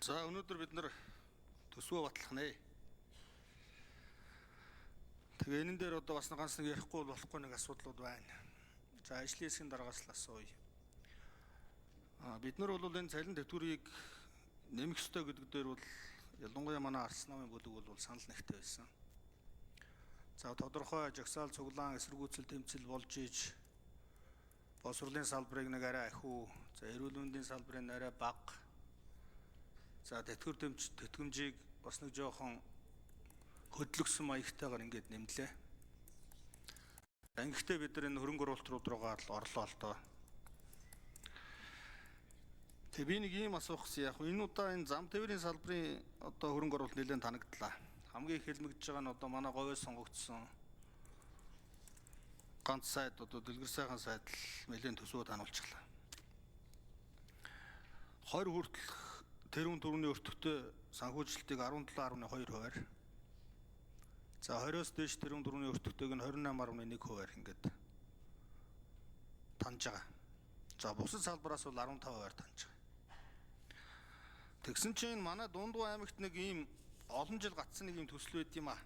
За өнөөдөр бид нар төсвөө батлах нэ. Тэгээ энэ дээр одоо бас ганц нэг ярихгүй болохгүй нэг асуудлууд байна. За ажлын хэсгийн дараагаас л асууя. Бид нар бол энэ цалин тэтгэврийг нэмэх ёстой гэдэг дээр бол ялангуяа манай Арс намын бүлэг бол санал нэгтэй байсан. За тодорхой жагсаал цуглаан эсэргүүцэл тэмцэл болж иж боловсролын салбарыг нэг арай ахиу, за эрүүл мэндийн салбарын арай бага. За тэтгэмжийг бас нэг жоохон хөдлөгсөн маягтайгаар ингээд нэмлээ. Гэхдээ бид нар энэ хөрөнгө оруулалт руугаа л орлоо л доо. Тэгээ би нэг ийм асуух гэсэн яг энэ удаа энэ зам тээврийн салбарын одоо хөрөнгө оруулалт нэлээд танагдлаа. Хамгийн их хэлмэгдэж байгаа нь одоо манай говьос сонгогдсон ганц сайд одоо дэлгэр сайхан сайд л нэлээд төсвөө тануулчихлаа. 20 хүртэл тэрүүн төрний өртөгтэй санхүүжилтийг 17.2%-аар. За 20-оос дээш тэрүүн төрний өртөгтэйг нь 28.1%-аар ингээд таньж байгаа. За бусад салбараас бол 15%-аар таньж байгаа. Тэгсэн чинь манай Дундгой аймагт нэг ийм олон жил гацсан нэг юм төсөл байд юм а.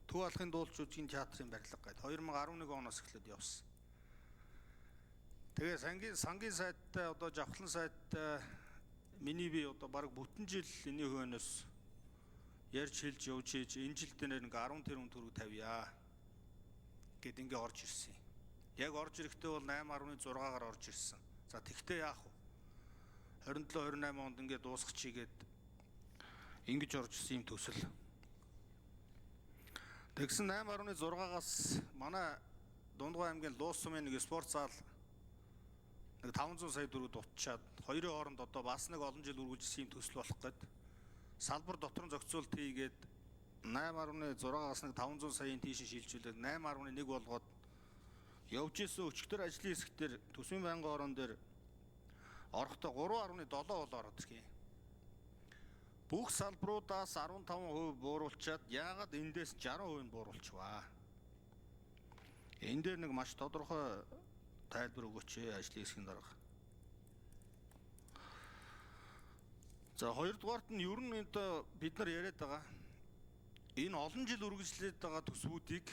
Төв алхын дуулчдын театрын барилга гэдэг 2011 оноос эхлээд явсан. Тэгээ сангийн сайттай одоо жавхлан сайттай миний би одоо баг бүтэн жил энэ хөнөөс ярьж хэлж явж ийж энэ жил дээр нэг 10 тэрбум төгрөг тавья гэд ингээ орж ирсэн. Яг орж ирэхдээ бол 8.6-аар орж ирсэн. За тэгтээ яах вэ? 27 28 онд ингээ дуусгах чигээд ингэж орж ирсэн юм төсөл. Тэгсэн 8.6-аас манай Дундгой аймгийн Луус сумын нэг спорт зал нэг 500 сая төгрөг дутчаад хоёрын хооронд одоо бас нэг олон жил үргэлжилсэн юм төсөл болох гээд салбар дотор нь зохицуулт хийгээд 8.6-аас нэг 500 саяын тийш шилжүүлээд 8.1 болгоод явж исэн өчигдөр ажлын хэсгээр төсвийн байнгын орон дээр орохдоо 3.7 бол ороод ирхий. Бүх салбаруудаас 15% бууруулчаад яагаад эндээс 60% бууруулчихваа. Энэ дээр нэг маш тодорхой тайлбар өгөөч ажлын хэсгийн дарга. За хоёрдугаарт нь ер нь бид нар яриад байгаа энэ олон жил үргэлжлээд байгаа төсвүүдийг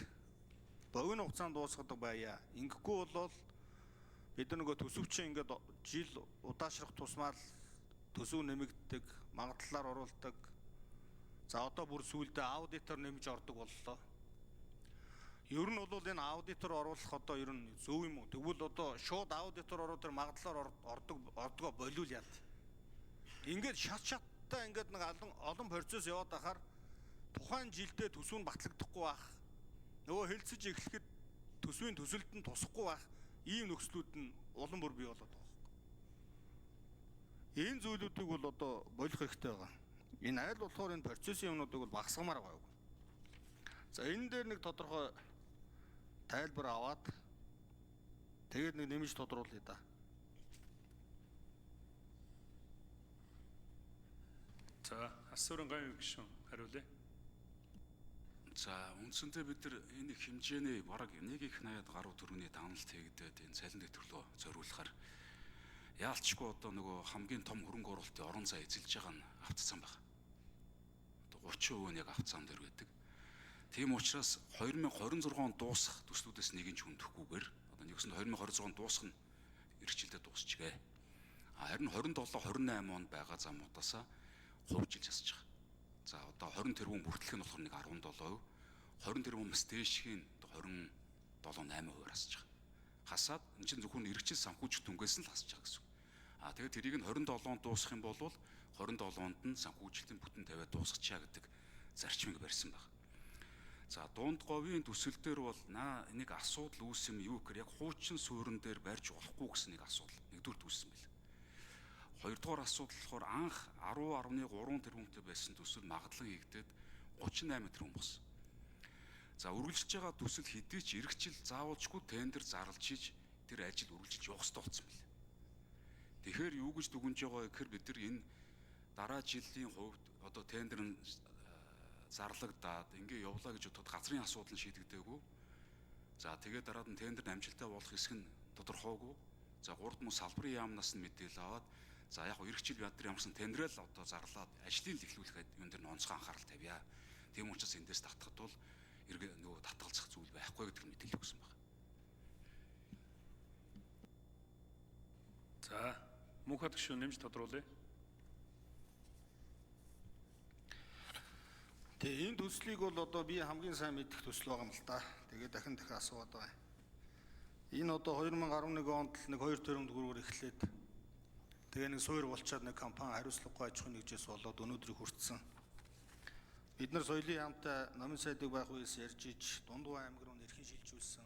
богино хугацаанд дуусгадаг байя. Ингэхгүй бол бид нар нөгөө төсөвчийн ингээд жил удаашрах тусмаа төсөв нэмэгддэг, магадлалаар оруулдаг. За одоо бүр сүүлдээ аудитор нэмж ордог боллоо. Ер нь бол энэ аудитор оруулах одоо ер нь зөв юм уу? Тэгвэл одоо шууд аудитор ороод тэр магадлалаар ордгоо болиул яа. Ингээд шаттай ингээд нэг олон процесс яваад байхаар тухайн жилдээ төсөв нь батлагдахгүй байх. Нөгөө хэлцэж эхлэхэд төсвийн төсөлд нь тусахгүй байх. Ийм нөхцлүүд нь улам бүр бий болоод байгаа. Энэ зүйлүүдийг бол одоо болох хэрэгтэй байгаа. Энэ айл болохоор энэ процессын юмнуудыг бол багасгамаар байгаа. За энэ дээр нэг тодорхой тайлбар аваад тэгээд нэг нэмж тодруулъя да. За асуурын гавь гишүүн хариулъя. За үндсэндээ бид нар энэ их хэмжээний бараг 1.80 гаруй төгрөгийн даамлалт хийгдээд энэ цалин тэтгэврөө зориулахаар яалтчгүй одоо нөгөө хамгийн том хөрөнгө оруулалтын орон зай эзэлж байгаа нь автоцсан байна. Одоо 30% нь яг автоцсан дээр байдаг. Тийм учраас 2026 он дуусах төслүүдээс нэг нь ч хүндөхгүйгээр одоо нэгсэн 2026 он дуусах нь эрхчлэлдээ дуусчихъя. Харин 27 28 онд байгаа замуудаасаа хувьчилж засаж байгаа. За одоо 20 тэрбум бүртгэх нь болохоор нэг 17%, 20 тэрбумаас дээшхийн 27.8%-аар хасаж байгаа. Хасаад энэ чинь зөвхөн эрхчил санхүүжих түнгээс нь л хасаж байгаа гэсэн үг. Тэгээд тэрийг нь 27 онд дуусгах юм бол 27 онд нь санхүүжилтийн бүтэн тавиад дуусгачаа гэдэг зарчмыг барьсан байна. За дунд говийн төсөл дээр бол нэг асуудал үүсэм юу гэхээр яг хуучин суурин дээр барьж болохгүй гэсэн нэг асуудал нэгдүгээр үүссэн байна. Хоёрдугаар асуудал болохоор анх 10.3 тэрбумтэй байсан төсөл магадлан хийгдээд 38 тэрбум болсон. За үргэлжлэж байгаа төсөл хэдий ч эрхчил заавалжгүй тендер зарлж хийж тэр ажил үргэлжлэж явах хэрэгтэй болсон байна. Тэгэхээр юу гэж дүгнж байгаа гэхээр бид нар энэ дараа жилийн хувьд одоо тендер нь зарлагдаад ингээ явлаа гэж бодоход газрын асуудал нь шийдэгдээгүй. За тэгээд дараад нь тендер амжилттай болох хэсэг нь тодорхойгүй. За гурд мөн салбарын яамнаас нь мэдээлэл аваад За яг хөө эргчил бид нар ямарсан тендерэл одоо зарлаад ажлыг эхлүүлэхэд юун дээр онцгой анхаарал тавья. Тийм учраас эндээс татахад бол нөгөө татгалзах зүйл байхгүй гэдэг нь мэдээлэл өгсөн байна. За мөнхөд гишүүн нэмж тодруулъя. Тэгээ энэ төслийг бол одоо би хамгийн сайн мэдэх төсөл байгаа юм л да. Тэгээ дахин асууад байгаа. Энэ одоо 2011 онд л нэг 2 тэрбум төгрөгөөр эхлээд тэгээ нэг суур болчаад нэг компани хариуцлагагүй аж ахуйн нэгжээс болоод өнөөдрийг хүртсэн. Бид нар соёлын яамтай намын сайдыг байх үеэс ярьж иж Дундгой аймаг руу нэрхэн шилжүүлсэн.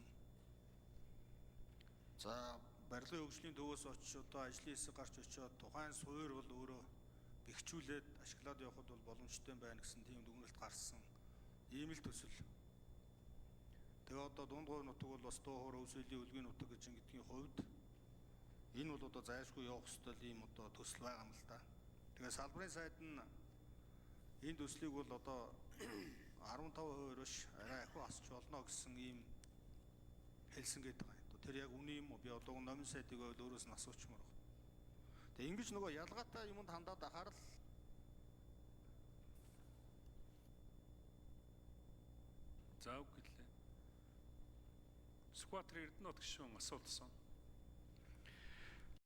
За барилгын хөгжлийн төвөөс очиж одоо ажлын хэсэг гарч очиод тухайн суур бол өөрөө бэхжүүлээд ашиглаад явахд бол боломжтой байна гэсэн тийм дүгнэлт гарсан. Ийм л төсөл. Тэгээ одоо Дундгой нутаг бол бас дуу хоор өвсөлийн үлгийн нутаг гэж ингэдгийн хувьд энэ бол одоо зайлшгүй явах ёстой ийм одоо төсөл байгаа юм л да. Тэгээ салбарын сайд нь энэ төслийг бол одоо 15% биш арай их асч болно гэсэн ийм хэлсэн гэдэг байна. Тэр яг үний юм уу? Би одоо номын сайдыг өөрөөс нь асуучмаар байна. Тэгээ ингэж нөгөө ялгаатай юмд хандаад ахаар л За үг гэлээ. Сүхбаатар Эрдэнэт гишүүн асуултсан.